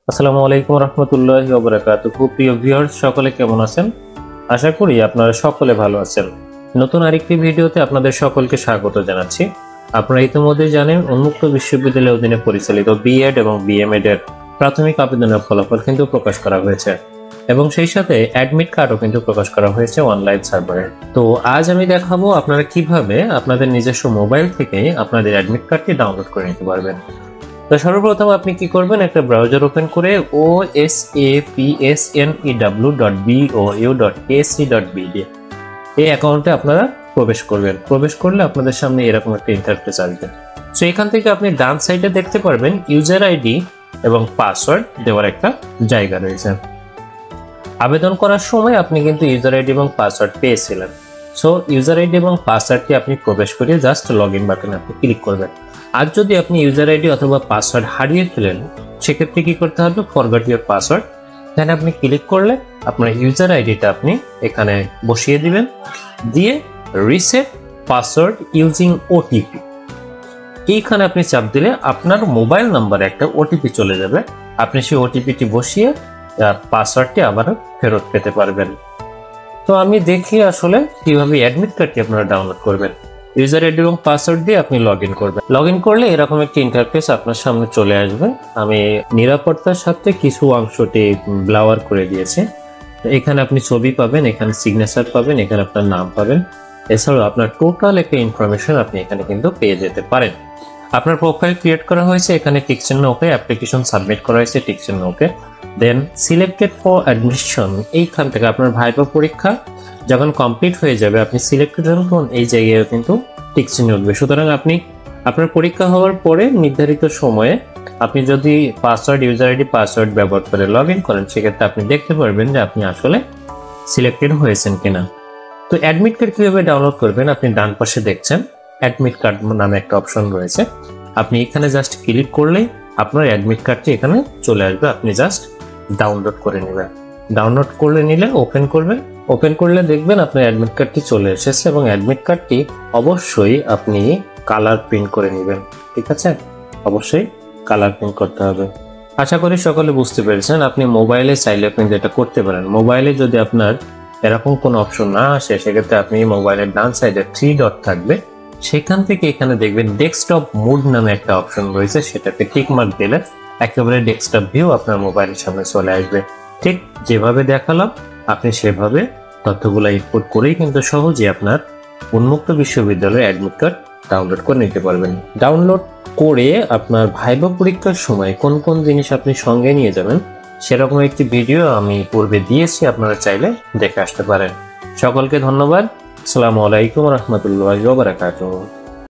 আসসালামু আলাইকুম রহমতুল্লাহি ওয়া বারাকাতুহু। প্রিয় ভিউয়ার্স, সকলে কেমন আছেন? আশা করি আপনারা সকলে ভালো আছেন। নতুন আরেকটি ভিডিওতে আপনাদের সকলকে স্বাগত জানাচ্ছি। আপনারা ইতিমধ্যে জানেন, উন্মুক্ত বিশ্ববিদ্যালয়ের অধীনে পরিচালিত বিএড এবং বিএমএড এর প্রাথমিক আবেদনের ফলাফল কিন্তু প্রকাশ করা হয়েছে এবং সেই সাথে অ্যাডমিট কার্ডও কিন্তু প্রকাশ করা হয়েছে অনলাইন সার্ভারে। তো আজ আমি দেখাবো আপনারা কিভাবে আপনাদের নিজস্ব মোবাইল থেকে আপনাদের অ্যাডমিট কার্ডটি ডাউনলোড করে নিতে পারবেন। তো সর্বপ্রথম আপনি কি করবেন, একটা ব্রাউজার ওপেন করে osapsnew.bou.ac.bd এই অ্যাকাউন্টে আপনারা প্রবেশ করবেন। প্রবেশ করলে আপনাদের সামনে এরকম একটা ইন্টারফেস আসবে। সো এখান থেকে আপনি ডান সাইডে দেখতে পারবেন ইউজার আইডি এবং পাসওয়ার্ড দেওয়ার একটা জায়গা রয়েছে। আবেদন করার সময় আপনি কিন্তু ইউজার আইডি এবং পাসওয়ার্ড পেয়েছিলেন। সো ইউজার আইডি এবং পাসওয়ার্ডটি আপনি প্রবেশ করে জাস্ট লগ ইন বাটনে আপনি ক্লিক করবেন। আর যদি আপনি ইউজার আইডি অথবা পাসওয়ার্ড হারিয়ে ফেলেন, সেক্ষেত্রে কি করতে হবে, ফরগট ইউর পাসওয়ার্ড। এখানে আপনি ক্লিক করলে আপনার ইউজার আইডিটা আপনি এখানে বসিয়ে দিবেন, দিয়ে রিসেট পাসওয়ার্ড ইউজিং ওটিপি এইখানে আপনি চাপ দিলে আপনার মোবাইল নাম্বারে একটা ওটিপি চলে যাবে। আপনি সেই ওটিপিটি বসিয়ে পাসওয়ার্ডটি আবার ফেরত পেতে পারবেন। তো আমি দেখি আসলে কিভাবে অ্যাডমিট কার্ডটি আপনারা ডাউনলোড করবেন। ইউজার আইডি এবং পাসওয়ার্ড দিয়ে আপনি লগ ইন করবেন। লগ ইন করলে এরকম একটি ইন্টারফেস আপনার সামনে চলে আসবে। আমি নিরাপত্তার সাথে কিছু অংশটি ব্লাওয়ার করে দিয়েছি। এখানে আপনি ছবি পাবেন, এখানে সিগনেচার পাবেন, এখানে আপনার নাম পাবেন। এছাড়াও আপনার টোটাল একটা ইনফরমেশন আপনি এখানে কিন্তু পেয়ে যেতে পারেন। আপনার প্রোফাইল ক্রিয়েট করা হয়েছে, এখানে টিক চিহ্ন ওকে, অ্যাপ্লিকেশন সাবমিট করা হয়েছে, টিক চিহ্ন ওকে। দেন সিলেক্টেড ফর অ্যাডমিশন, এইখান থেকে আপনার ভাইভা পরীক্ষা যখন কমপ্লিট হয়ে যাবে, আপনি সিলেক্টেড হন, এই জায়গায় কিন্তু টিক চিহ্ন উঠবে। সুতরাং আপনি আপনার পরীক্ষা হওয়ার পরে নির্ধারিত সময়ে আপনি যদি পাসওয়ার্ড ইউজার আইডি পাসওয়ার্ড ব্যবহার করে লগ ইন করেন, সেক্ষেত্রে আপনি দেখতে পারবেন যে আপনি আসলে সিলেক্টেড হয়েছেন কিনা। তো অ্যাডমিট কার্ড কিভাবে ডাউনলোড করবেন, আপনি ডান পাশে দেখছেন অ্যাডমিট কার্ড নামে একটা অপশন রয়েছে। আপনি এখানে জাস্ট ক্লিক করলেই আপনার অ্যাডমিট কার্ডটি এখানে চলে আসবে। আপনি জাস্ট ডাউনলোড করে নেবেন। ডাউনলোড করে নিলে ওপেন করবেন। ওপেন করলে দেখবেন আপনার অ্যাডমিট কার্ডটি চলে এসেছে এবং অ্যাডমিট কার্ডটি অবশ্যই আপনি কালার প্রিন্ট করে নেবেন। ঠিক আছে, অবশ্যই কালার প্রিন্ট করতে হবে। আশা করি সকলে বুঝতে পেরেছেন। আপনি মোবাইলে চাইলে আপনি যেটা করতে পারেন, মোবাইলে যদি আপনার এরকম কোনো অপশন না আসে, সেক্ষেত্রে আপনি মোবাইলের ডান সাইডে 3 ডট থাকবে, সেখান থেকে এখানে দেখবেন ডেস্কটপ মোড নামে একটা অপশন রয়েছে, সেটাতে টিক মার্ক দিলে একেবারে ডেস্কটপ ভিউ আপনার মোবাইলের সামনে চলে আসবে। ঠিক যেভাবে দেখালাম আপনি সেভাবে তথ্যগুলো ইনপুট করেই কিন্তু সহজে আপনার উন্মুক্ত বিশ্ববিদ্যালয়ের অ্যাডমিট কার্ড ডাউনলোড করে নিতে পারবেন। ডাউনলোড করে আপনার ভাইভা পরীক্ষার সময় কোন কোন জিনিস আপনি সঙ্গে নিয়ে যাবেন, সেরকম একটি ভিডিও আমি পূর্বে দিয়েছি, আপনারা চাইলে দেখে আসতে পারেন। সকলকে ধন্যবাদ। আসসালামু আলাইকুম রহমতুল্লাহি ওয়া বারাকাতুহু।